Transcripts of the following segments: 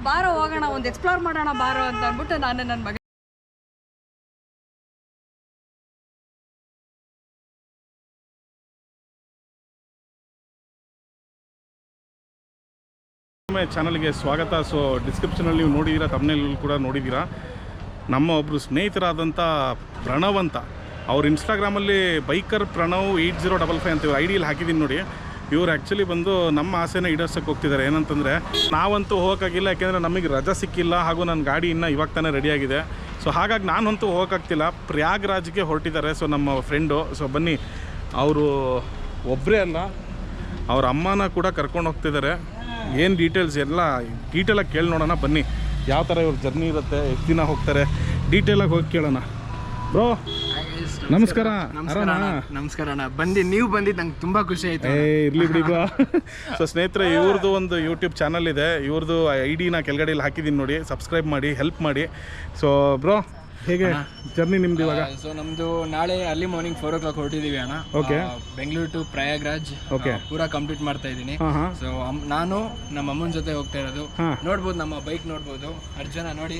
ಬಾರೋ ಹೋಗೋಣ, ಒಂದು ಎಕ್ಸ್ಪ್ಲೋರ್ ಮಾಡೋಣ ಬಾರೋ ಅಂತ ಅಂದ್ಬಿಟ್ಟು ನಾನು ನನ್ನ ಮಗ ಚಾನಲ್ಗೆ ಸ್ವಾಗತ. ಸೊ ಡಿಸ್ಕ್ರಿಪ್ಷನಲ್ಲಿ ನೀವು ನೋಡಿದ್ದೀರಾ, ತಮ್ಮನೇಲಿ ಕೂಡ ನೋಡಿದ್ದೀರಾ. ನಮ್ಮ ಒಬ್ಬರು ಸ್ನೇಹಿತರಾದಂಥ ಪ್ರಣವ್ ಅಂತ, ಅವ್ರು ಇನ್ಸ್ಟಾಗ್ರಾಮಲ್ಲಿ ಬೈಕರ್ ಪ್ರಣವ್ 8055 ಅಂತ ಇವ್ರು ಐಡಿಯಲ್ಲಿ ಹಾಕಿದ್ದೀನಿ ನೋಡಿ. ಇವ್ರು ಆ್ಯಕ್ಚುಲಿ ಬಂದು ನಮ್ಮ ಆಸೆನ ಈಡೇರ್ಸಕ್ಕೆ ಹೋಗ್ತಿದ್ದಾರೆ. ಏನಂತಂದರೆ ನಾವಂತೂ ಹೋಗೋಕ್ಕಾಗಿಲ್ಲ, ಯಾಕೆಂದರೆ ನಮಗೆ ರಜಾ ಸಿಕ್ಕಿಲ್ಲ, ಹಾಗೂ ನನ್ನ ಗಾಡಿ ಇನ್ನೂ ಇವಾಗ ತಾನೇ ರೆಡಿಯಾಗಿದೆ. ಸೊ ಹಾಗಾಗಿ ನಾನಂತೂ ಹೋಗೋಕ್ಕಾಗ್ತಿಲ್ಲ. ಪ್ರಯಾಗ್ರಾಜ್ಗೆ ಹೊರಟಿದ್ದಾರೆ ಸೊ ನಮ್ಮ ಫ್ರೆಂಡು. ಸೊ ಬನ್ನಿ, ಅವರು ಒಬ್ಬರೇ ಅಲ್ಲ, ಅವ್ರ ಅಮ್ಮನ ಕೂಡ ಕರ್ಕೊಂಡು ಹೋಗ್ತಿದ್ದಾರೆ. ಏನು ಡೀಟೇಲ್ಸ್ ಎಲ್ಲ ಡೀಟೇಲಾಗಿ ಕೇಳಿ ನೋಡೋಣ ಬನ್ನಿ. ಯಾವ ಥರ ಇವ್ರ ಜರ್ನಿ ಇರುತ್ತೆ, ಎಷ್ಟು ದಿನ ಹೋಗ್ತಾರೆ, ಡೀಟೇಲಾಗಿ ಹೋಗಿ ಕೇಳೋಣ. ಬ್ರೋ ನಮಸ್ಕಾರ. ನಮಸ್ಕಾರ ಅಣ್ಣ. ನೀವು ಬಂದಿದ್ದು ನಂಗೆ ತುಂಬ ಖುಷಿ ಆಯಿತು. ಇರಲಿ ಬಿಡಿ ಬ್ರೋ. ಸೊ ಸ್ನೇಹಿತರೆ, ಇವ್ರದ್ದು ಒಂದು ಯೂಟ್ಯೂಬ್ ಚಾನಲ್ ಇದೆ, ಇವ್ರದ್ದು ಐಡಿನ ಕೆಳಗಡೆಯಲ್ಲಿ ಹಾಕಿದ್ದೀನಿ ನೋಡಿ, ಸಬ್ಸ್ಕ್ರೈಬ್ ಮಾಡಿ, ಹೆಲ್ಪ್ ಮಾಡಿ. ಸೊ ಬ್ರೋ, ಹೇಗೆ ಜರ್ನಿ ನಿಮ್ದು ಇವಾಗ? ಸೊ ನಮ್ದು ನಾಳೆ ಅರ್ಲಿ ಮಾರ್ನಿಂಗ್ 4 o'clock ಹೊರಟಿದ್ದೀವಿ ಅಣ್ಣ. Okay. Bengaluru to Prayagraj. Okay. ಪೂರಾ ಕಂಪ್ಲೀಟ್ ಮಾಡ್ತಾ ಇದ್ದೀನಿ. ಸೊ ನಾನು ನಮ್ಮ ಅಮ್ಮನ ಜೊತೆ ಹೋಗ್ತಾ ಇರೋದು. ನೋಡ್ಬೋದು, ನಮ್ಮ ಬೈಕ್ ನೋಡ್ಬೋದು, ಅರ್ಜುನ ನೋಡಿ.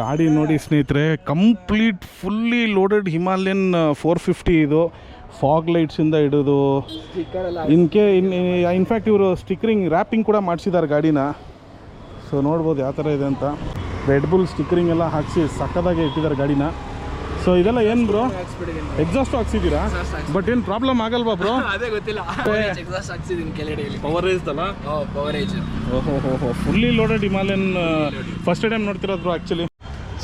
ಗಾಡಿ ನೋಡಿ ಸ್ನೇಹಿತರೆ, ಕಂಪ್ಲೀಟ್ ಫುಲ್ಲಿ ಲೋಡೆಡ್ ಹಿಮಾಲಯನ್ 450 ಇದು. ಫಾಗ್ ಲೈಟ್ಸಿಂದ ಹಿಡಿದು ಇನ್ಫ್ಯಾಕ್ಟ್ ಇವರು ಸ್ಟಿಕರಿಂಗ್ ರ್ಯಾಪಿಂಗ್ ಕೂಡ ಮಾಡಿಸಿದ್ದಾರೆ ಗಾಡಿನ. ಸೊ ನೋಡ್ಬೋದು ಯಾವ ಥರ ಇದೆ ಅಂತ. ರೆಡ್ ಬುಲ್ ಸ್ಟಿಕರಿಂಗ್ ಎಲ್ಲ ಹಾಕಿಸಿ ಸಕ್ಕದಾಗೆ ಇಟ್ಟಿದ್ದಾರೆ ಗಾಡಿನ. ಸೊ ಇದೆಲ್ಲ ಏನು ಬ್ರೋ, ಎಕ್ಸಾಸ್ಟ್ ಹಾಕ್ಸಿದ್ದೀರಾ? ಬಟ್ ಏನು ಪ್ರಾಬ್ಲಮ್ ಆಗಲ್ವಾ ಬ್ರೋ? ಅದೇ ಗೊತ್ತಿಲ್ಲ. ಎಕ್ಸಾಸ್ಟ್ ಹಾಕ್ಸಿದ್ದೀನಿ ಕೆಳಗಡೆಯಲ್ಲಿ. ಪವರೇಜ್ ಅಲ್ಲ? ಪವರೇಜ್. ಓಹೋ, fully loaded Himalayan. First time ನೋಡ್ತಿರೋದು ಬ್ರೋ ಆ್ಯಕ್ಚುಲಿ.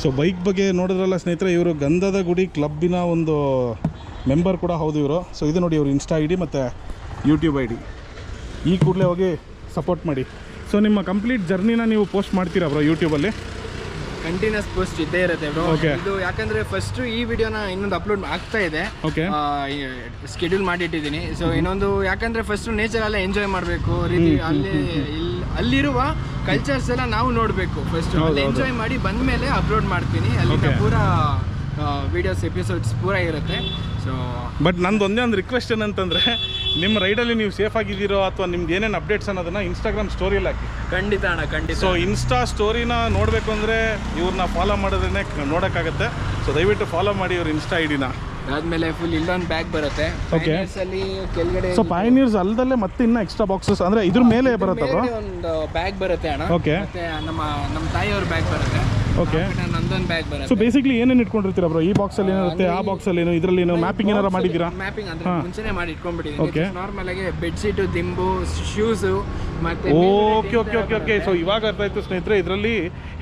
ಸೊ ಬೈಕ್ ಬಗ್ಗೆ ನೋಡಿದ್ರಲ್ಲ ಸ್ನೇಹಿತರೆ, ಇವರು ಗಂಧದ ಗುಡಿ ಕ್ಲಬ್ಬಿನ ಒಂದು ಮೆಂಬರ್ ಕೂಡ ಹೌದು ಇವರು. ಸೊ ಇದು ನೋಡಿ ಇವರು ಇನ್ಸ್ಟಾ ಐಡಿ ಮತ್ತು ಯೂಟ್ಯೂಬ್ ಐಡಿ. ಈ ಕೂಡಲೇ ಹೋಗಿ ಸಪೋರ್ಟ್ ಮಾಡಿ. ಸೊ ನಿಮ್ಮ ಕಂಪ್ಲೀಟ್ ಜರ್ನಿನ ನೀವು ಪೋಸ್ಟ್ ಮಾಡ್ತೀರಾ ಬ್ರೋ ಯೂಟ್ಯೂಬಲ್ಲಿ? ಕಂಟಿನ್ಯೂಸ್ ಪೋಸ್ಟ್ ಇದ್ದೇ ಇರುತ್ತೆ ಬ್ರೋ. ಇದು ಯಾಕಂದ್ರೆ ಫಸ್ಟ್ ಈ ವಿಡಿಯೋನ ಇನ್ನೊಂದು ಅಪ್ಲೋಡ್ ಆಗ್ತಾ ಇದೆ, ಸ್ಕೆಡ್ಯೂಲ್ ಮಾಡಿಟ್ಟಿದ್ದೀನಿ. ಸೊ ಇನ್ನೊಂದು ಯಾಕಂದ್ರೆ ಫಸ್ಟ್ ನೇಚರ್ ಎಲ್ಲ ಎಂಜಾಯ್ ಮಾಡಬೇಕು, ಅಲ್ಲಿರುವ ಕಲ್ಚರ್ಸ್ ಎಲ್ಲ ನಾವು ನೋಡಬೇಕು. ಫಸ್ಟ್ ಅಲ್ಲಿ ಎಂಜಾಯ್ ಮಾಡಿ ಬಂದ್ಮೇಲೆ ಅಪ್ಲೋಡ್ ಮಾಡ್ತೀನಿ. ಅಲ್ಲಿ ಪೂರಾ ವಿಡಿಯೋಸ್ ಎಪಿಸೋಡ್ಸ್ ಪೂರ ಇರುತ್ತೆ. ಸೊ ಬಟ್ ನಂದು ಒಂದೇ ಒಂದು ರಿಕ್ವೆಸ್ಟ್ ಏನಂತಂದರೆ, ನಿಮ್ಮ ರೈಡಲ್ಲಿ ನೀವು ಸೇಫ್ ಆಗಿದ್ದೀರೋ ಅಥವಾ ನಿಮ್ದು ಏನೇನು ಅಪ್ಡೇಟ್ಸ್ ಅನ್ನೋದನ್ನು ಇನ್ಸ್ಟಾಗ್ರಾಮ್ ಸ್ಟೋರಿಯಲ್ಲಿ ಹಾಕಿ. ಖಂಡಿತ ಅಣ್ಣ, ಖಂಡಿತ. ಸೊ ಇನ್ಸ್ಟಾ ಸ್ಟೋರಿನ ನೋಡಬೇಕು ಅಂದರೆ ಇವ್ರನ್ನ ಫಾಲೋ ಮಾಡಿದ್ರೇ ನೋಡೋಕ್ಕಾಗತ್ತೆ. ಸೊ ದಯವಿಟ್ಟು ಫಾಲೋ ಮಾಡಿ ಇವ್ರ ಇನ್ಸ್ಟಾ ಐಡಿನ. ಅದಾದ್ಮೇಲೆ ಫುಲ್ ಇಲ್ಲೊಂದು ಬ್ಯಾಗ್ ಬರುತ್ತೆ. ಓಕೆ. ಅಲ್ಲಿ ಕೆಳಗಡೆ ಸೊ ಪಯನೀರ್ಸ್ ಅಲ್ಲದಲ್ಲೇ ಮತ್ತೆ ಇನ್ನೂ ಎಕ್ಸ್ಟ್ರಾ ಬಾಕ್ಸಸ್ ಅಂದರೆ ಇದ್ರ ಮೇಲೆ ಬರುತ್ತೆ ಬ್ರೋ? ಒಂದು ಬ್ಯಾಗ್ ಬರುತ್ತೆ ಅಣ್ಣ. ಓಕೆ. ಮತ್ತೆ ನಮ್ಮ ತಾಯಿಯವ್ರ ಬ್ಯಾಗ್ ಬರುತ್ತೆ. ಓಕೆ. ನಂದೊಂದು ಬ್ಯಾಗ್ ಬರುತ್ತೆ. ಸೊ ಬೇಸಿಕ್ಲಿ ಏನೇನು ಇಟ್ಕೊಂಡಿರ್ತೀರಾ ಬ್ರೋ? ಈ ಬಾಕ್ಸಲ್ಲಿ ಏನಿರುತ್ತೆ, ಆ ಬಾಕ್ಸಲ್ಲಿ ಏನು, ಇದರಲ್ಲಿ ಏನು ಮ್ಯಾಪಿಂಗ್ ಏನಾರು ಮಾಡಿದ್ದೀರಾ? ಮ್ಯಾಪಿಂಗ್ ಅಂದ್ರೆ ಮುಂಚೆನೇ ಮಾಡಿ ಇಟ್ಕೊಂಡ್ಬಿಟ್ಟಿದ್ದೀನಿ. ನಾರ್ಮಲ್ ಆಗಿ ಬೆಡ್ಶೀಟು, ದಿಂಬು, ಶೂಸು ಮತ್ತೆ. ಓಕೆ. ಸೊ ಇವಾಗ ಅರ್ಥ ಆಯ್ತು ಸ್ನೇಹಿತರೆ, ಇದರಲ್ಲಿ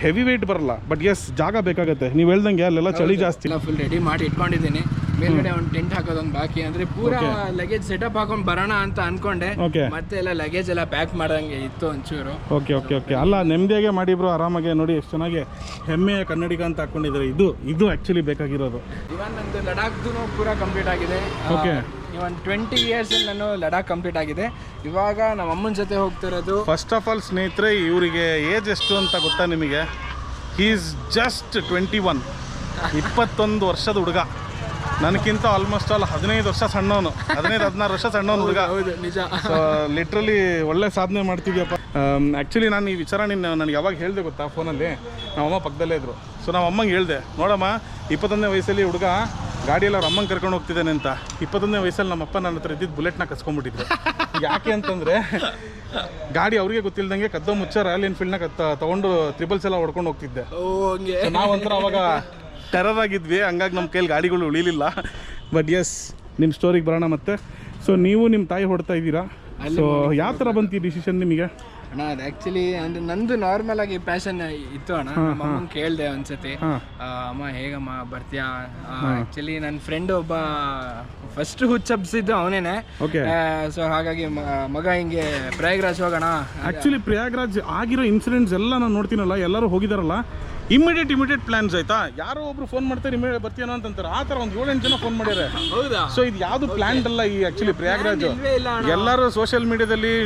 ಹೆವಿ ವೇಟ್ ಬರಲ್ಲ, ಬಟ್ ಎಸ್ ಜಾಗ ಬೇಕಾಗುತ್ತೆ. ನೀವು ಹೇಳ್ದಂಗೆ ಅಲ್ಲೆಲ್ಲ ಚಳಿ ಜಾಸ್ತಿ. ಫುಲ್ ರೆಡಿ ಮಾಡಿ ಇಟ್ಕೊಂಡಿದ್ದೀನಿ. ಮೇಲ್ಗಡೆ ಒಂದು ಟೆಂಟ್ ಹಾಕೋದೊಂದು ಬಾಕಿ, ಅಂದ್ರೆ ಪೂರಾ ಲಗೇಜ್ ಸೆಟಪ್ ಹಾಕೊಂಡು ಬರೋಣ ಅಂತ ಅನ್ಕೊಂಡೆ. ಮತ್ತೆ ಎಲ್ಲ ಲಗೇಜ್ ಎಲ್ಲ ಪ್ಯಾಕ್ ಮಾಡಂಗೆ ಇತ್ತು ಒಂಚೂರು. ಓಕೆ. ಅಲ್ಲ, ನೆಮ್ಮದಿಯಾಗೆ ಮಾಡಿ ಬ್ರೋ, ಆರಾಮಾಗೆ ನೋಡಿ. ಎಷ್ಟು ಚೆನ್ನಾಗಿ ಹೆಮ್ಮೆಯ ಕನ್ನಡಿಗ ಅಂತ ಹಾಕೊಂಡಿದ್ದಾರೆ. ಇದು ಆ್ಯಕ್ಚುಲಿ ಬೇಕಾಗಿರೋದು. ಇವನ್ ನಂದು ಲಡಾಖ್ದು ಪೂರಾ ಕಂಪ್ಲೀಟ್ ಆಗಿದೆ. ಓಕೆ. ಇವನ್ 20 years ನಾನು ಲಡಾಖ್ ಕಂಪ್ಲೀಟ್ ಆಗಿದೆ. ಇವಾಗ ನಮ್ಮ ಅಮ್ಮನ ಜೊತೆ ಹೋಗ್ತಿರೋದು. ಫಸ್ಟ್ ಆಫ್ ಆಲ್ ಸ್ನೇಹಿತರೆ, ಇವರಿಗೆ ಏಜ್ ಎಷ್ಟು ಅಂತ ಗೊತ್ತಾ ನಿಮಗೆ? ಹೀ ಈಸ್ ಜಸ್ಟ್ 21 ವರ್ಷದ ಹುಡುಗ. ನನಗಿಂತ ಆಲ್ಮೋಸ್ಟ್ ಆಲ್ 15 ವರ್ಷ ಸಣ್ಣವನು, 15-16 ವರ್ಷ ಸಣ್ಣವನು ಹುಡುಗ. ಹೌದು, ನಿಜ. ಸೊ ಲಿಟ್ರಲಿ ಒಳ್ಳೆ ಸಾಧನೆ ಮಾಡ್ತಿದ್ಯಪ್ಪ. ಆ್ಯಕ್ಚುಲಿ ನಾನು ಈ ವಿಚಾರ ನನಗೆ ಯಾವಾಗ ಹೇಳಿದೆ ಗೊತ್ತಾ, ಫೋನಲ್ಲಿ ನಮ್ಮಮ್ಮ ಪಕ್ಕದಲ್ಲೇ ಇದ್ರು. ಸೊ ನಾವು ಅಮ್ಮಂಗೆ ಹೇಳಿದೆ, ನೋಡಮ್ಮ 21ನೇ ವಯಸ್ಸಲ್ಲಿ ಹುಡುಗ ಗಾಡಿಯಲ್ಲಿ ಅವ್ರ ಅಮ್ಮಂಗೆ ಕರ್ಕೊಂಡು ಹೋಗ್ತಿದ್ದಾನೆ ಅಂತ. 21ನೇ ವಯಸ್ಸಲ್ಲಿ ನಮ್ಮಪ್ಪ ನನ್ನ ಹತ್ರ ಇದ್ದಿದ್ದು ಬುಲೆಟ್ನ ಕಸ್ಕೊಂಡ್ಬಿಟ್ಟಿದ್ರು. ಯಾಕೆ ಅಂತಂದರೆ, ಗಾಡಿ ಅವ್ರಿಗೆ ಗೊತ್ತಿಲ್ದಂಗೆ ಕದ್ದೋ ಮುಚ್ಚ ರಾಯಲ್ ಎನ್ಫೀಲ್ಡ್ನ ತೊಗೊಂಡು ತ್ರಿಬಲ್ಸ್ ಎಲ್ಲ ಹೊಡ್ಕೊಂಡು ಹೋಗ್ತಿದ್ದೆ. ನಾವಂತರ ಅವಾಗ ಟೆರರ್ ಆಗಿದ್ವಿ, ಹಂಗಾಗಿ ನಮ್ಮ ಕೈಲಿ ಗಾಡಿಗಳು ಉಳಿಲಿಲ್ಲ. ಬಟ್ ಎಸ್, ನಿಮ್ಮ ಸ್ಟೋರಿಗೆ ಬರೋಣ ಮತ್ತೆ. ಸೊ ನೀವು ನಿಮ್ಮ ತಾಯಿ ಹೊಡ್ತಾ ಇದ್ದೀರಾ. ಸೊ ಯಾವ ಥರ ಬಂತು ಈ ಡಿಸಿಷನ್ ನಿಮಗೆ? ಅಣ್ಣ, ಅದು ಆ್ಯಕ್ಚುಲಿ ಅಂದರೆ ನಂದು ನಾರ್ಮಲ್ ಆಗಿ ಪ್ಯಾಷನ್ ಇತ್ತು ಅಣ್ಣ. ನಮ್ಮ ಅಮ್ಮಂಗೆ ಕೇಳಿದೆ ಒಂದ್ಸತಿ, ಅಮ್ಮ ಹೇಗಮ್ಮ ಬರ್ತೀಯಾ? ಆ್ಯಕ್ಚುಲಿ ನನ್ನ ಫ್ರೆಂಡ್ ಒಬ್ಬ ಫಸ್ಟ್ ಹುಚ್ಚಬ್ಸಿದ್ದು ಅವನೇನೆ. ಸೊ ಹಾಗಾಗಿ ಮಗ ಹಿಂಗೆ ಪ್ರಯಾಗ್ರಾಜ್ ಹೋಗೋಣ. ಆ್ಯಕ್ಚುಲಿ ಪ್ರಯಾಗ್ರಾಜ್ ಆಗಿರೋ ಇನ್ಸಿಡೆಂಟ್ಸ್ ಎಲ್ಲ ನಾನು ನೋಡ್ತೀನಲ್ಲ, ಎಲ್ಲರೂ ಹೋಗಿದಾರಲ್ಲ, ಇಮಿಡಿಯೇಟ್ ಪ್ಲಾನ್ಸ್ ಆಯ್ತಾ. ಯಾರೋ ಒಬ್ರು ಫೋನ್ ಮಾಡ್ತಾರೆ, ಇಮಿಡಿಯೇಟ್ ಬರ್ತೀನೋ ಅಂತಂತಾರೆ. ಆ ಥರ ಒಂದು 7-8 ಜನ ಫೋನ್ ಮಾಡ್ಯಾರೆ. ಹೌದಾ? ಸೊ ಇದು ಯಾವುದು ಪ್ಲಾನ್ ಅಲ್ಲ ಈ ಆ್ಯಕ್ಚುಲಿ ಪ್ರಯಾಗ್ರಾಜ್. ಎಲ್ಲರೂ ಸೋಷಿಯಲ್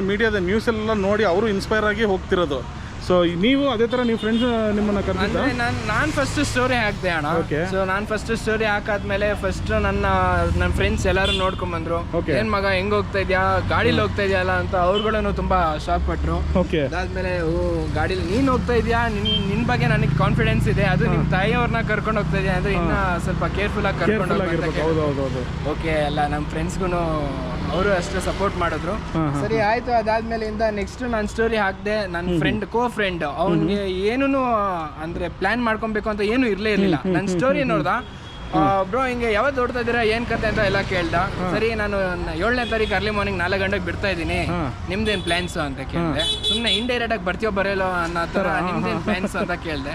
ಮೀಡಿಯಾದ ನ್ಯೂಸೆಲ್ಲ ನೋಡಿ ಅವರು ಇನ್ಸ್ಪೈರ್ ಆಗಿ ಹೋಗ್ತಿರೋದು. ಸೊ ನೀವು ಅದೇ ಥರ ನೀವು ಫ್ರೆಂಡ್ಸ್ ನಿಮ್ಮನ್ನು ಕರೆದಿದ್ದ? ಅಂದ್ರೆ ನಾನು ಫಸ್ಟ್ ಸ್ಟೋರಿ ಹಾಕ್ದೆ ಅಣ್ಣ. Okay. ಸೊ ನಾನು ಫಸ್ಟ್ ಸ್ಟೋರಿ ಹಾಕಾದ್ಮೇಲೆ ಫಸ್ಟ್ ನನ್ನ ಫ್ರೆಂಡ್ಸ್ ಎಲ್ಲರೂ ನೋಡ್ಕೊಂಡ್ Okay. ಏನ್ ಮಗ ಹೆಂಗ್ ಹೋಗ್ತಾ ಇದ್ಯಾ, ಗಾಡಿಲಿ ಹೋಗ್ತಾ ಇದೆಯಲ್ಲ ಅಂತ ಅವ್ರುಗಳನ್ನು ತುಂಬಾ ಶಾಕ್ ಪಟ್ರು. ಓಕೆ. ಅದಾದ್ಮೇಲೆ ಗಾಡಿಲಿ ನೀನ್ ಹೋಗ್ತಾ ಇದೆಯಾ, ನಿನ್ ಬಗ್ಗೆ ನನಗೆ ಕಾನ್ಫಿಡೆನ್ಸ್ ಇದೆ, ಅದು ನಿಮ್ ತಾಯಿಯವ್ರನ್ನ ಕರ್ಕೊಂಡು ಹೋಗ್ತಾ ಇದೆಯಾ ಅಂದ್ರೆ ಇನ್ನ ಸ್ವಲ್ಪ ಕೇರ್ಫುಲ್ ಆಗಿ ಕರ್ಕೊಂಡು ಹೌದು. ಓಕೆ ಎಲ್ಲ ನಮ್ಮ ಫ್ರೆಂಡ್ಸ್ಗೂ ಅವರು ಅಷ್ಟೇ ಸಪೋರ್ಟ್ ಮಾಡಿದ್ರು. ಸರಿ ಆಯ್ತು. ಅದಾದ್ಮೇಲಿಂದ ನೆಕ್ಸ್ಟ್ ನಾನು ಸ್ಟೋರಿ ಹಾಕಿದೆ. ನನ್ನ ಫ್ರೆಂಡ್ ಫ್ರೆಂಡ್ ಅವನಿಗೆ ಏನೂ ಅಂದ್ರೆ ಪ್ಲಾನ್ ಮಾಡ್ಕೊಬೇಕು ಅಂತ ಏನು ಇರ್ಲಿಲ್ಲ. ನನ್ನ ಸ್ಟೋರಿ ನೋಡ್ದ, ಬ್ರೋ ಹಿಂಗೆ ಯಾವತ್ತು ಓಡ್ತಾ ಇದ್ದೀರಾ, ಏನ್ ಕತೆ ಅಂತ ಎಲ್ಲ ಕೇಳ್ದ. ಸರಿ ನಾನು 7ನೇ ತಾರೀಕು ಅರ್ಲಿ ಮಾರ್ನಿಂಗ್ 4 ಗಂಟೆಗೆ ಬಿಡ್ತಾ ಇದ್ದೀನಿ, ನಿಮ್ದೇನ್ ಪ್ಲಾನ್ಸ್ ಅಂತ ಕೇಳಿದೆ. ಸುಮ್ಮನೆ ಇಂಡೈರೆಕ್ಟ್ ಆಗಿ ಬರ್ತೀವೋ ಬರೋಲ್ಲ ಅನ್ನೋ ತರ ನಿಮ್ದೇನ್ ಪ್ಲಾನ್ಸ್ ಅಂತ ಕೇಳಿದೆ.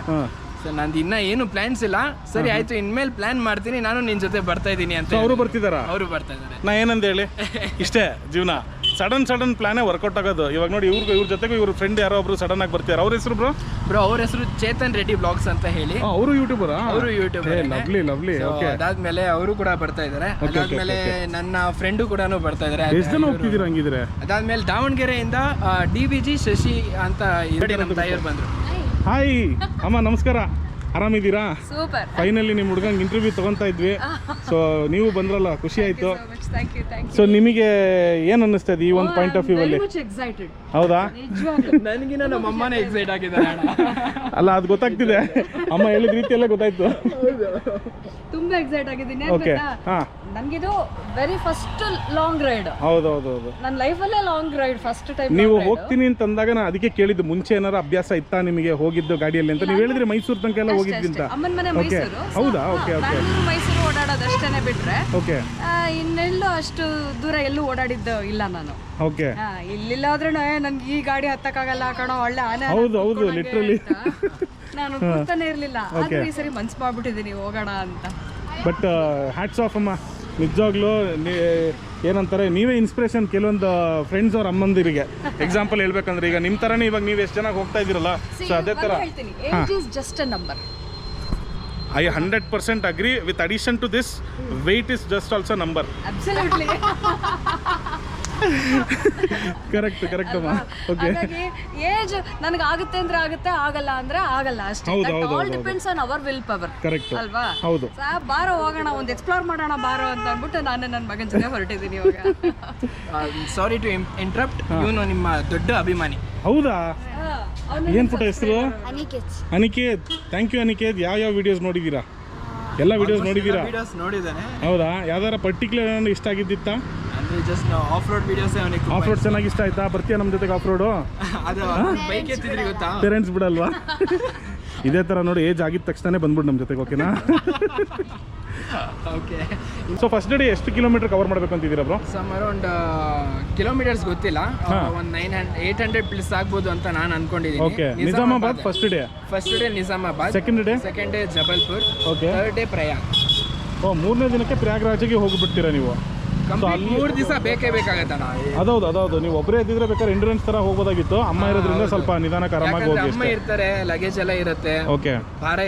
ಸರ್ ನಂದು ಇನ್ನ ಏನು ಪ್ಲಾನ್ಸ್ ಇಲ್ಲ. ಸರಿ ಆಯ್ತು, ಇನ್ಮೇಲೆ ಪ್ಲಾನ್ ಮಾಡ್ತೀನಿ, ನಾನು ನಿನ್ ಜೊತೆ ಬರ್ತಾ ಇದ್ದೀನಿ ಅಂತ. ಅವರು ಬರ್ತಿದಾರಾ? ಅವರು ಬರ್ತಾ ಇದ್ದಾರೆ. ನಾ ಏನಂತ ಹೇಳಿ, ಇಷ್ಟೇ ಜೀವನ, ಸಡನ್ ಪ್ಲಾನೇ ವರ್ಕೌಟ್ ಆಗೋದು. ಇವಾಗ ನೋಡಿ ಇವ್ರ ಜೊತೆಗೂ ಇವ್ರ ಫ್ರೆಂಡ್ ಯಾರೋ ಒಬ್ರು ಸಡನ್ ಆಗಿ ಬರ್ತಾರೆ. ಅವ್ರ ಹೆಸರು ಬ್ರೋ? ಅವ್ರ ಹೆಸರು ಚೇತನ್ ರೆಡ್ಡಿ ಬ್ಲಾಗ್ಸ್ ಅಂತ ಹೇಳಿ. ಅವರು ಯೂಟ್ಯೂಬರಾ? ಅವರು ಯೂಟ್ಯೂಬರ್. ಲವ್ಲಿ. ಅದಾದ್ಮೇಲೆ ಅವರು ಕೂಡ ಬರ್ತಾ ಇದಾರೆ. ಅದಾದ್ಮೇಲೆ ನನ್ನ ಫ್ರೆಂಡು ಕೂಡ ಬರ್ತಾ ಇದಾರೆ. ಎಷ್ಟು ಜನ ಹೋಗ್ತಿದ್ದೀರಾ ಹಂಗಿದ್ರೆ? ಅದಾದ್ಮೇಲೆ ದಾವಣಗೆರೆಯಿಂದ DBG ಶಶಿ ಅಂತ ನಮ್ಮ ತಾಯಿಯವ್ರು ಬಂದ್ರು. ಹಾಯ್ ಅಮ್ಮ, ನಮಸ್ಕಾರ. ಆರಾಮಿದ್ದೀರಾ? ಸೂಪರ್. ಫೈನಲಿ ನಿಮ್ಮ ಹುಡುಗಂಗೆ ಇಂಟರ್ವ್ಯೂ ತಗೊಂತಾ ಇದ್ವಿ. ಸೊ ನೀವು ಬಂದ್ರಲ್ಲ, ಖುಷಿ ಆಯ್ತು. Thank you. ಸೊ ನಿಮಗೆ ಏನು ಅನ್ನಿಸ್ತಾ ಇದೆ ಈ ಒಂದು ಪಾಯಿಂಟ್ ಆಫ್ ವ್ಯೂ ಅಲ್ಲಿ? ಎಕ್ಸೈಟೆಡ್. ಹೌದಾ? ನನಗಿನ ನಮ್ಮ ಅಮ್ಮನೇ ಎಕ್ಸೈಟ್ ಆಗಿದ್ದಾರೆ ಅಣ್ಣ. ಅಲ್ಲ, ಅದು ಗೊತ್ತಾಗ್ತಿದೆ, ಅಮ್ಮ ಹೇಳಿದ ರೀತಿಯಲ್ಲೇ ಗೊತ್ತಾಯ್ತು. ತುಂಬಾ ಎಕ್ಸೈಟ್ ಆಗಿದ್ದೀನಿ. ಓಕೆ. ಹಾ, ನನಗಿದು ವೆರಿ ಫಸ್ಟ್ ಲಾಂಗ್ ರೈಡ್. ಹೌದು. ನನ್ನ ಲೈಫಲ್ಲೇ ಲಾಂಗ್ ರೈಡ್, ಫಸ್ಟ್ ಟೈಮ್. ನೀವು ಹೋಗ್ತೀನಿ ಅಂತಂದಾಗ ನಾನು ಅದಕ್ಕೆ ಕೇಳಿದ್ದು, ಮುಂಚೆ ಏನಾರ ಅಭ್ಯಾಸ ಇತ್ತಾ ನಿಮಗೆ ಹೋಗಿದ್ದು ಗಾಡಿಯಲ್ಲಿ ಅಂತ? ನೀವು ಹೇಳಿದ್ರೆ ಮೈಸೂರು ತನಕ ಎಲ್ಲ ಹೋಗಿದ್ದಿಂತ. ಅಮ್ಮನ ಮನೆ ಓಕೆ. ಮೈಸೂರು. ಹೌದಾ? ಓಕೆ. ಬೆಂಗಳೂರು ಮೈಸೂರು ಓಡಾಡೋದಷ್ಟೇನೆ ಬಿಟ್ರೆ ಓಕೆ. ಇನ್ನೆಲ್ಲೂ ಅಷ್ಟು ದೂರ ಎಲ್ಲೂ ಓಡಾಡಿದ್ದು ಇಲ್ಲ ನಾನು. ಓಕೆ. ಇಲ್ಲಿಲ್ಲ ಆದ್ರೂ ನನ್ಗೆ ಈ ಗಾಡಿ ಹತ್ತಕ್ಕಾಗಲ್ಲ ಕಣೋ, ಒಳ್ಳೆ ಆನೆ ಹೌದು ಲಿಟ್ರಲಿ ನಾನು ಕೂತಾನೆ ಇರ್ಲಿಲ್ಲ. ಆದ್ರೆ ಈ ಸರಿ ಮನ್ಸು ಮಾಡ್ಬಿಟ್ಟಿದ್ದೀನಿ ಹೋಗೋಣ ಅಂತ. ಬಟ್ ಹ್ಯಾಟ್ಸ್ ಆಫ್ ಅಮ್ಮ, ನಿಜವಾಗ್ಲೂ ಏನಂತಾರೆ, ನೀವೇ ಇನ್ಸ್ಪಿರೇಷನ್ ಕೆಲವೊಂದು ಫ್ರೆಂಡ್ಸ್ ಅವ್ರ ಅಮ್ಮಂದಿರಿಗೆ. ಎಕ್ಸಾಂಪಲ್ ಹೇಳ್ಬೇಕಂದ್ರೆ ಈಗ ನಿಮ್ಮ ಥರನೇ ಇವಾಗ ನೀವು ಎಷ್ಟು ಚೆನ್ನಾಗಿ ಹೋಗ್ತಾ ಇದ್ದೀರಲ್ಲ, ಸೊ ಅದೇ ಥರ. Age is just A number. I 100% agree. With addition to this, weight is just also number. Absolutely. Correct ಅಮ್ಮ. ಓಕೆ. ಹಾಗಾಗಿ ಏಜ್ ನನಗೆ ಆಗುತ್ತೆ ಅಂದ್ರೆ ಆಗುತ್ತೆ, ಆಗಲ್ಲ ಅಂದ್ರೆ ಆಗಲ್ಲ ಅಷ್ಟೇ. All depends on our will power. Correct ಅಲ್ವಾ? ಹೌದು. ಬಾರೋ ಹೋಗೋಣ, ಒಂದು ಎಕ್ಸ್ಪ್ಲೋರ್ ಮಾಡೋಣ ಬಾರೋ ಅಂತ ಅಂದ್ಬಿಟ್ಟು ನಾನು ನನ್ನ ಮಗನ ಜೊತೆ ಹೊರಟಿದ್ದೀನಿ ಇವಾಗ. ಸಾರಿ ಟು ಇಂಟರಪ್ಟ್, ಇವನು ನಿಮ್ಮ ದೊಡ್ಡ ಅಭಿಮಾನಿ. ಹೌದಾ? ಏನು ಪುಟ್ಟ ಹೆಸರು? ಅನಿಕೇತ್. Thank you Aniket. ಯಾವ ವಿಡಿಯೋಸ್ ನೋಡಿದ್ದೀರಾ? ಎಲ್ಲ ವಿಡಿಯೋಸ್ ನೋಡಿದ್ದೀರಾ? ವಿಡಿಯೋಸ್ ನೋಡಿದ್ದಾನೆ. ಹೌದಾ? ಯಾವ್ದಾರ ಪರ್ಟಿಕ್ಯುಲರ್ ಏನಾದ್ರು ಇಷ್ಟ ಆಗಿದ್ದಿತ್ತಾ? ಅಂದ್ರೆ just off road videos. Off road ಚೆನ್ನಾಗಿ ಇಷ್ಟ ಆಯ್ತಾ? ಬರ್ತೀಯಾ ನಮ್ಮ ಜೊತೆಗೆ ಆಫ್ ರೋಡು? ಅದು ಬೈಕ್ ಎತ್ತಿದ್ರಿ ಗೊತ್ತಾ? ಪೇರೆಂಟ್ಸ್ ಬಿಡಲ್ವಾ? ಇದೇ ಥರ ನೋಡಿ, ಏಜ್ ಆಗಿದ ತಕ್ಷಣ ಬಂದ್ಬಿಟ್ಟು ನಮ್ಮ ಜೊತೆಗೆ. ಓಕೆನಾ? ಓಕೆ. ಸೊ ಫಸ್ಟ್ ಡೇ ಎಷ್ಟು ಕಿಲೋಮೀಟರ್ ಕವರ್ ಮಾಡಬೇಕು ಅಂತಿದ್ದೀರಾ ಬ್ರೋ? ಸಮ್ ಅರೌಂಡ್ ಕಿಲೋಮೀಟರ್ಸ್ ಗೊತ್ತಿಲ್ಲ, ಒಂದು 800 ಪ್ಲಸ್ ಆಗ್ಬೋದು ಅಂತ ನಾನು ಅನ್ಕೊಂಡಿದ್ದೀನಿ. Okay. Nizamabad first day Nizamabad, second day Jabalpur, okay, third day Prayag. ಮೂರನೇ ದಿನಕ್ಕೆ ಪ್ರಯಾಗ್ರಾಜ್ಗೆ ಹೋಗ್ಬಿಡ್ತೀರಾ ನೀವು? 3 ದಿವಸ ಬೇಕೇ ಬೇಕಾಗತ್ತಣ್ಣ. ಅದೌದು. ನೀವು ಒಬ್ಬರೇ ಇದ್ದಿದ್ರೆ ಬೇಕಾದ್ರೆ ಎಂಡ್ಯೂರೆನ್ಸ್ ತರ ಹೋಗ್ಬೋದಾಗಿತ್ತು. ಅಮ್ಮ ಇರೋದ್ರಿಂದ ಸ್ವಲ್ಪ ನಿಧಾನಕ್ಕೆ ಆರಾಮಾಗಿ ಹೋಗಿ. ಅಮ್ಮ ಇರ್ತಾರೆ, ಲಗೇಜ್ ಎಲ್ಲ ಇರುತ್ತೆ. ಓಕೆ.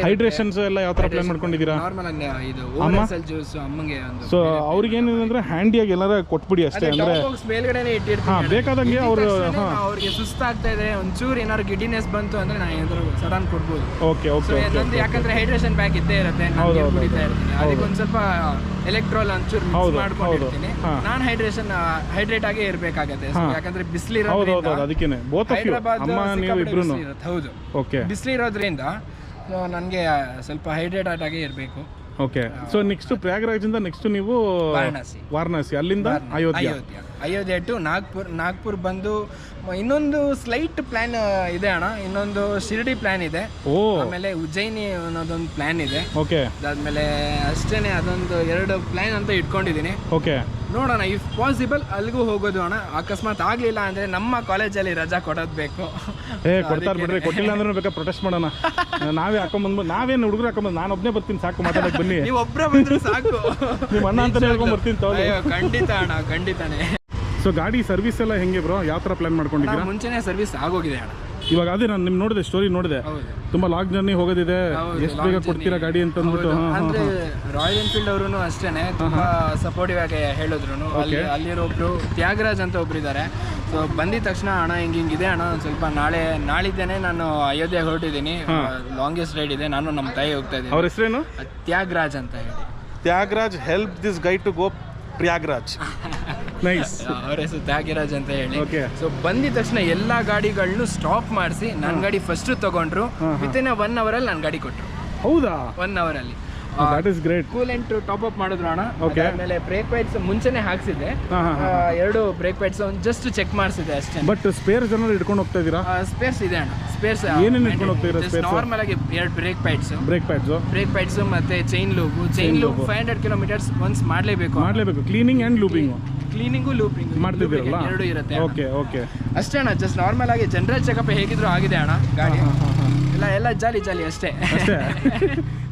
ಹೈಡ್ರೇಷನ್ಸ್ ಎಲ್ಲ ಯಾವ ತರ ಪ್ಲಾನ್ ಮಾಡ್ಕೊಂಡಿದ್ದೀರಾ? ನಾರ್ಮಲ್ ಇದು ಓರೆಸಲ್ ಜ್ಯೂಸ್ ಅಮ್ಮಂಗೆ ಒಂದು. ಸೊ ಅವ್ರಿಗೆ ಏನಿದೆ ಅಂದ್ರೆ ಹ್ಯಾಂಡಿಯಾಗಿ ಎಲ್ಲಾರ ಕೊಟ್ಬಿಡಿ ಅಷ್ಟೇ. ಅಂದ್ರೆ ಮೇಲ್ಗಡೆನೆ ಇಟ್ಟಿರ್ತೀನಿ, ಬೇಕಾದಂಗೆ ಅವ್ರಿಗೆ ಸುಸ್ತಾಗ್ತಾ ಇದೆ, ಒಂಚೂರು ಏನಾದ್ರು ಗಿಡಿನೆಸ್ ಬಂತು ಅಂದ್ರೆ ನಾನು ಏನಾದ್ರು ಸಡನ್ ಕೊಡ್ಬೋದು. ಓಕೆ. ಯಾಕಂದ್ರೆ ಹೈಡ್ರೇಷನ್ ಬ್ಯಾಗ್ ಇದ್ದೇ ಇರುತ್ತೆ, ನಾನು ಕುಡಿತಾ ಇರ್ತೀನಿ. ಅದಕ್ಕೆ ಒಂದ್ ಸ್ವಲ್ಪ ಎಲೆಕ್ಟ್ರಾಲ್ ಒಂಚೂರು ಮಿಕ್ಸ್ ಮಾಡ್ಕೊಂಡಿರ್ತೀನಿ. ನಾನು ಹೈಡ್ರೇಟ್ ಆಗೇ ಇರ್ಬೇಕಾಗತ್ತೆ, ಯಾಕಂದ್ರೆ ಬಿಸಿಲಿರೋದ್ರಿಂದ. ಅದಕ್ಕೇನೆ ಹೌದು, ಬಿಸಿಲಿರೋದ್ರಿಂದ ನನಗೆ ಸ್ವಲ್ಪ ಹೈಡ್ರೇಟ್ ಆಗೇ ಇರಬೇಕು. ಓಕೆ. ಸೊ ನೆಕ್ಸ್ಟ್ ಪ್ರಯಾಗ್ರಾಜಿಂದ ನೆಕ್ಸ್ಟ್ ನೀವು ವಾರಣಾಸಿ, ಅಲ್ಲಿಂದ ಅಯೋಧ್ಯೆ ಟು ನಾಗ್ಪುರ್ ಬಂದು ಇನ್ನೊಂದು ಸ್ಲೈಟ್ ಪ್ಲಾನ್ ಇದೆ ಅಣ್ಣ. ಇನ್ನೊಂದು ಶಿರ್ಡಿ ಪ್ಲಾನ್ ಇದೆ, ಆಮೇಲೆ ಉಜ್ಜಯಿನಿ ಅನ್ನೋದೊಂದು ಪ್ಲಾನ್ ಇದೆ. ಓಕೆ. ಅದಾದ್ಮೇಲೆ ಅಷ್ಟೇನೆ ಅದೊಂದು 2 ಪ್ಲಾನ್ ಅಂತ ಇಟ್ಕೊಂಡಿದ್ದೀನಿ. ಓಕೆ. ನೋಡೋಣ, ಇಫ್ ಪಾಸಿಬಲ್ ಅಲ್ಲಿಗೂ ಹೋಗೋದು ಅಣ್ಣ. ಅಕಸ್ಮಾತ್ ಆಗ್ಲಿಲ್ಲ ಅಂದ್ರೆ ನಮ್ಮ ಕಾಲೇಜಲ್ಲಿ ರಜಾ ಕೊಡೋದು ಬೇಕು. ಕೊಡ್ತಾರೆ ಬಿಡ್ರಿ, ಕೊಟ್ಟಿಲ್ಲ ಅಂದ್ರೆ ಬೇಕಾ ಪ್ರೊಟೆಸ್ಟ್ ಮಾಡೋಣ. ನಾವೇ ಹಾಕೊಂಡ್ಬಂದ್ಬಿಟ್ಟು, ನಾವೇನು ಹುಡುಗರು ಹಾಕೊಂಡ್ಬಂದು, ನಾನು ಒಬ್ಬನೇ ಬರ್ತೀನಿ ಸಾಕು, ಮಾತಾಡಕ್ಕೆ ಬನ್ನಿ. ನೀವು ಒಬ್ಬರೇ ಬಂದ್ರೆ ಸಾಕು, ನಿಮ್ಮ ಅಣ್ಣ ಅಂತಾನೆ ಹೇಳ್ಕೊಂಡ್ ಬರ್ತೀನಿ. ಖಂಡಿತ ಅಣ್ಣ, ಖಂಡಿತಾನೆ. ಸೊ ಗಾಡಿ ಸರ್ವಿಸ್ ಎಲ್ಲ ಹೆಂಗೆ ಬ್ರೋ? ಯಾವ ಥರ ಪ್ಲಾನ್ ಮಾಡ್ಕೊಂಡಿದ್ದೀರಾ? ಮುಂಚೆನೇ ಸರ್ವಿಸ್ ಆಗೋಗಿದೆ ಅಣ್ಣ. ಇವಾಗ ಅದೇ ನಾನು ನಿಮ್ ನೋಡಿದೆ ಸ್ಟೋರಿ ನೋಡಿದೆ, ಹೌದು. ತುಂಬಾ ಲಾಂಗ್ ಜರ್ನಿ ಹೋಗೋದಿದೆ, ಹೌದು, ಎಷ್ಟು long ಬೇಗ journey. ಕೊಡ್ತೀರಾ ಗಾಡಿ ಅಂತ ಅಂದ್ಬಿಟ್ಟು. ಹೌದು. ಅಂದ್ರೆ ರಾಯಲ್ ಎನ್ಫೀಲ್ಡ್ ಅವರು ಅಷ್ಟೇನೆ ತುಂಬಾ ಸಪೋರ್ಟಿವ್ ಆಗಿ ಹೇಳಿದ್ರು. ಅಲ್ಲಿರೋ ಒಬ್ರು ತ್ಯಾಗರಾಜ್ ಅಂತ ಒಬ್ರು ಇದ್ದಾರೆ. ಸೊ ಬಂದಿದ ತಕ್ಷಣ ಅಣ್ಣ ಹಿಂಗಿದೆ ಅಣ್ಣ, ಒಂದು ಸ್ವಲ್ಪ ನಾಳಿದ್ದೇನೆ ನಾನು ಅಯೋಧ್ಯೆಗೆ ಹೊರಟಿದ್ದೀನಿ, ಲಾಂಗೆಸ್ಟ್ ರೈಡ್ ಇದೆ, ನಾನು ನಮ್ಮ ತಾಯಿ ಹೋಗ್ತಾ ಇದ್ದೀನಿ. ಅವ್ರ ಹೆಸರೇನು? ತ್ಯಾಗರಾಜ್ ಅಂತ ಹೇಳಿ. Thyagaraj help this guy to go Prayagraj. Nice. ಅವ್ರ ಹೆಸರು ತ್ಯಾಗರಾಜ್ ಅಂತ ಹೇಳಿ. Okay. ಸೊ ಬಂದಿದ ತಕ್ಷಣ ಎಲ್ಲಾ ಗಾಡಿಗಳನ್ನೂ ಸ್ಟಾಪ್ ಮಾಡಿಸಿ ನನ್ನ ಗಾಡಿ ಫಸ್ಟ್ ತಗೊಂಡ್ರು. ವಿತಿನ್ 1 hour ಅಲ್ಲಿ ನನ್ನ ಗಾಡಿ ಕೊಟ್ಟರು. ಹೌದಾ? 1 hour ಅಲ್ಲಿ that is great. Coolant top up ಮಾಡಿದ್ರು ಅಣ್ಣ. Okay. ಆಮೇಲೆ ಬ್ರೇಕ್ ಪ್ಯಾಡ್ಸ್ ಮುಂಚೆನೆ ಹಾಕ್ಸಿದ್ದೆ, 2 ಬ್ರೇಕ್ ಪ್ಯಾಡ್ಸ್ ಜಸ್ಟ್ ಚೆಕ್ ಮಾಡಿಸಿದೆ ಅಷ್ಟೇ. ಬಟ್ ಸ್ಪೇರ್ ಜನರು ಇಟ್ಕೊಂಡು ಹೋಗ್ತಾ ಇದ್ದೀರಾ? ಸ್ಪೇರ್ಸ್ ಇದೆ ಅಣ್ಣ. ಸ್ಪೇರ್ಸ್ ಏನೇನು ಇಟ್ಕೊಂಡು ಹೋಗ್ತಾ ಇದ್ದೀರಾ? ನಾರ್ಮಲ್ ಆಗಿ 2 ಬ್ರೇಕ್ ಪ್ಯಾಡ್ಸ್ ಮತ್ತೆ ಚೈನ್ ಲೂಬ್ 500 ಕಿಲೋಮೀಟರ್ಸ್ ಒನ್ಸ್ ಮಾಡಲೇಬೇಕು. Cleaning and lubing. Cleaning lubing ಮಾಡ್ತಿದ್ದೀರಲ್ಲ? 2 ಇರುತ್ತೆ. ಓಕೆ ಅಷ್ಟೇ ಅಣ್ಣ. ಜಸ್ಟ್ ನಾರ್ಮಲ್ ಆಗಿ ಜನರಲ್ ಚೆಕಪ್ ಹೇಗಿದ್ರು ಆಗಿದೆ ಅಣ್ಣ ಗಾಡಿ. ಎಲ್ಲ ಜಾಲಿ ಅಷ್ಟೇ.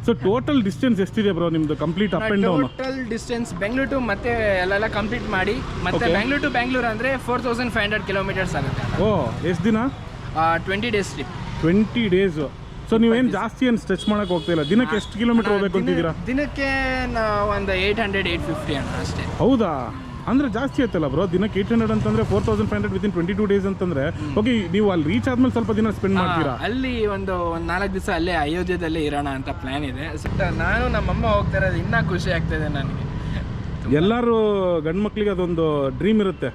ಸೊ ಟೋಟಲ್ ಡಿಸ್ಟೆನ್ಸ್ ಎಷ್ಟಿದೆ ಬ್ರೋ ನಿಮ್ದು complete up and down? Total distance Bengaluru to ಮತ್ತೆ ಎಲ್ಲ ಕಂಪ್ಲೀಟ್ ಮಾಡಿ ಮತ್ತೆ ಬೆಂಗಳೂರು ಟು ಬೆಂಗಳೂರು ಅಂದ್ರೆ 4500 ಕಿಲೋಮೀಟರ್ಸ್ ಆಗುತ್ತೆ. ಓ, ಎಷ್ಟು ದಿನ? 20 days ಟ್ರಿಪ್. 20 days. ಸೊ ನೀವೇನು ಜಾಸ್ತಿ ಏನು ಸ್ಟ್ರೆಚ್ ಮಾಡಕ್ಕೆ ಹೋಗ್ತಾ ಇಲ್ಲ? ದಿನಕ್ಕೆ ಎಷ್ಟು ಕಿಲೋಮೀಟರ್ ಹೋಗ್ಬೇಕು ಅಂತಿದ್ದೀರಾ? ದಿನಕ್ಕೆ ಒಂದು 800-850 ಅಣ್ಣ ಅಷ್ಟೇ. ಹೌದಾ? ಅಂದ್ರೆ ಜಾಸ್ತಿ ಆಯ್ತಲ್ಲ ಬ್ರೋ. ದಿನಕ್ಕೆ 800 ಅಂತಂದ್ರೆ 4500 ವಿತಿನ್ 22 days ಅಂತಂದ್ರೆ ಓಕೆ. ನೀವು ಅಲ್ಲಿ ರೀಚ್ ಆದ್ಮೇಲೆ ಸ್ವಲ್ಪ ದಿನ ಸ್ಪೆಂಡ್ ಮಾಡ್ತೀರಾ? ಅಲ್ಲಿ ಒಂದು 4 ದಿವಸ ಅಲ್ಲೇ ಅಯೋಧ್ಯೆದಲ್ಲೇ ಇರೋಣ ಅಂತ ಪ್ಲಾನ್ ಇದೆ. ನಾನು ನಮ್ಮಮ್ಮ ಹೋಗ್ತಾ ಇರೋದು ಇನ್ನೂ ಖುಷಿ ಆಗ್ತಾಯಿದೆ ನನಗೆ. ಎಲ್ಲರೂ ಗಂಡು ಮಕ್ಳಿಗೆ ಅದೊಂದು ಡ್ರೀಮ್ ಇರುತ್ತೆ,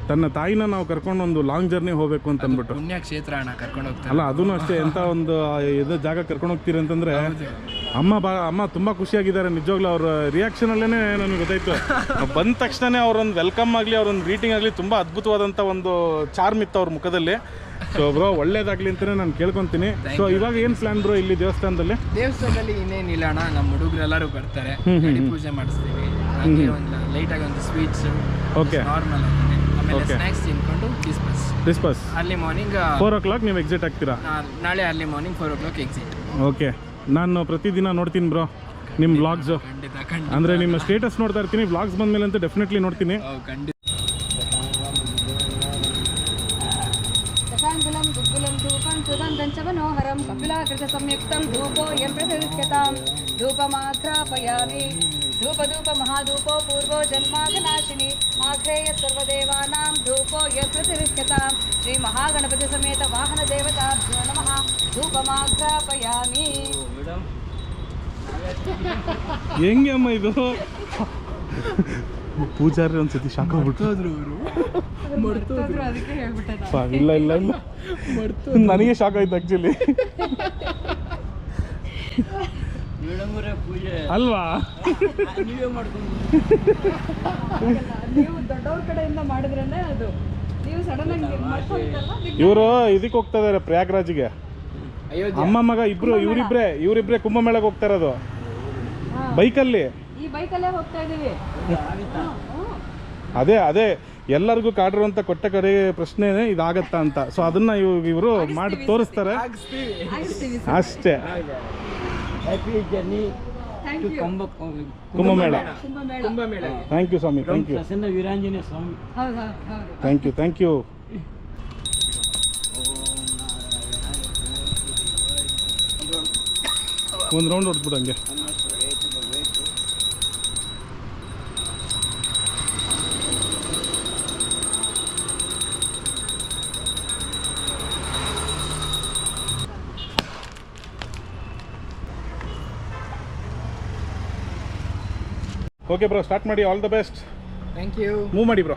ತನ್ನ ತಾಯಿನ ನಾವು ಕರ್ಕೊಂಡು ಒಂದು ಲಾಂಗ್ ಜರ್ನಿ ಹೋಗ್ಬೇಕು ಅಂತ ಅಂದ್ಬಿಟ್ಟು. ಪುಣ್ಯಕ್ಷೇತ್ರ ಅಣ್ಣ ಕರ್ಕೊಂಡು ಹೋಗ್ತಾರೆ. ಅಲ್ಲ, ಅದೂ ಅಷ್ಟೇ. ಎಂಥ ಒಂದು ಇದು ಜಾಗ ಕರ್ಕೊಂಡು ಹೋಗ್ತೀರಿ ಅಂತಂದ್ರೆ ಅಮ್ಮ ತುಂಬ ಖುಷಿಯಾಗಿದ್ದಾರೆ ನಿಜವಾಗ್ಲೂ. ಅವ್ರ ರಿಯಾಕ್ಷನಲ್ಲೇ ನನಗೆ ಗೊತ್ತಾಯ್ತು. ಬಂದ ತಕ್ಷಣನೇ ಅವ್ರೊಂದು ವೆಲ್ಕಮ್ ಆಗಲಿ, ಅವ್ರೊಂದು ಗ್ರೀಟಿಂಗ್ ಆಗಲಿ, ತುಂಬ ಅದ್ಭುತವಾದಂಥ ಒಂದು ಚಾರ್ಮ್ ಇತ್ತು ಅವ್ರ ಮುಖದಲ್ಲಿ. ಸೊ ಬ್ರೋ, ಒಳ್ಳೇದಾಗಲಿ ಅಂತಲೇ ನಾನು ಕೇಳ್ಕೊತೀನಿ. ಸೊ ಇವಾಗ ಏನು ಪ್ಲಾನ್ ಬ್ರೋ ಇಲ್ಲಿ ದೇವಸ್ಥಾನದಲ್ಲಿ ಇನ್ನೇನಿಲ್ಲ ಅಣ್ಣ, ನಮ್ಮ ಹುಡುಗರೆಲ್ಲರೂ ಬರ್ತಾರೆ, ಗಾಡಿ ಪೂಜೆ ಮಾಡಿಸ್ತೀವಿ, ಹಾಗೆ ಒಂದು ಲೈಟಾಗಿ ಒಂದು ಸ್ವೀಟ್ಸು, ಓಕೆ, ನಾರ್ಮಲ್ ಆಮೇಲೆ ಸ್ನ್ಯಾಕ್ಸ್ ತಿನ್ಕೊಂಡು ಡಿಸ್ಪಸ್. ಅರ್ಲಿ ಮಾರ್ನಿಂಗ್ 4 o'clock ನೀವು ಎಕ್ಸಿಟ್ ಆಗ್ತೀರಾ? ನಾಳೆ early morning 4 o'clock exit. Okay, ನಾನು ಪ್ರತಿದಿನ ನೋಡ್ತೀನಿ ಬ್ರೋ ನಿಮ್ಮ ವ್ಲಾಗ್ಸು. ಖಂಡಿತ ಅಂದರೆ ನಿಮ್ಮ ಸ್ಟೇಟಸ್ ನೋಡ್ತಾ ಇರ್ತೀನಿ. ವ್ಲಾಗ್ಸ್ ಬಂದಮೇಲೆ ಅಂತ ಡೆಫಿನೆಟ್ಲಿ ನೋಡ್ತೀನಿ. ಖಂಡಿತ. दशाङ्गुलं दुग्गुलं धूपं सुगन्धं च मनोहरं कपिलाकृतसंयुक्तं धूपोऽयं प्रतिगृह्यतां धूपमाघ्रापयामि धूपधूपमहाधूपो पूर्वो जन्मागनाशिनी आघ्रेय सर्वदेवानां धूपोऽयं प्रतिगृह्यतां श्रीमहागणपतिसमेत वाहनदेवताभ्यो नमः धूपमाघ्रापयामि. ಹೆಂಗೆ ಅಮ್ಮ ಇದು? ಪೂಜಾರಿ ಒಂದ್ಸತಿ ಶಾಕ್ ಆಗ್ಬಿಟ್ಟು ಅದಕ್ಕೆ ಹೇಳ್ಬಿಟ್ಟೆ. ಇಲ್ಲ ನನಗೆ ಶಾಕ್ ಆಯ್ತು ಆ್ಯಕ್ಚುಲಿ. ಅಲ್ವಾ? ನೀವು ದೊಡ್ಡವ್ರ ಕಡೆಯಿಂದ ಮಾಡಿದ್ರೇನೆ ಅದು. ನೀವು ಸಡನ್ ಆಗಿ ಇವರು ಇದಕ್ಕೆ ಹೋಗ್ತಾ ಇದಾರೆ ಪ್ರಯಾಗ್ರಾಜ್ಗೆ. ಅಮ್ಮ ಮಗ ಇಬ್ರು, ಇವರಿಬ್ರೆ ಕುಂಭಮೇಳಕ್ಕೆ ಹೋಗ್ತಾ ಇರೋದು ಬೈಕಲ್ಲಿ. ಈ ಬೈಕಲ್ಲೇ ಹೋಗ್ತಾ ಇದೀವಿ. ಅದೇ ಎಲ್ಲರಿಗೂ ಕಾಡಿರುವಂತ ಕೊಟ್ಟ ಕಡೆ ಪ್ರಶ್ನೆ ಇದಾಗತ್ತಾ ಅಂತ. ಸೊ ಅದನ್ನ ಇವರು ಮಾಡಿ ತೋರಿಸ್ತಾರೆ ಅಷ್ಟೇ. ಕುಂಭಮೇಳ. ಥ್ಯಾಂಕ್ ಯು ಸ್ವಾಮಿ, ಥ್ಯಾಂಕ್ ಯು, ಥ್ಯಾಂಕ್ ಯು. ಒಂದು ರೌಂಡ್ ಹೊಡ್ಬಿಡು ಹಂಗೆ. ಓಕೆ ಬ್ರೋ, ಸ್ಟಾರ್ಟ್ ಮಾಡಿ. All the best. Thank you. Move ಮಾಡಿ ಬ್ರೋ.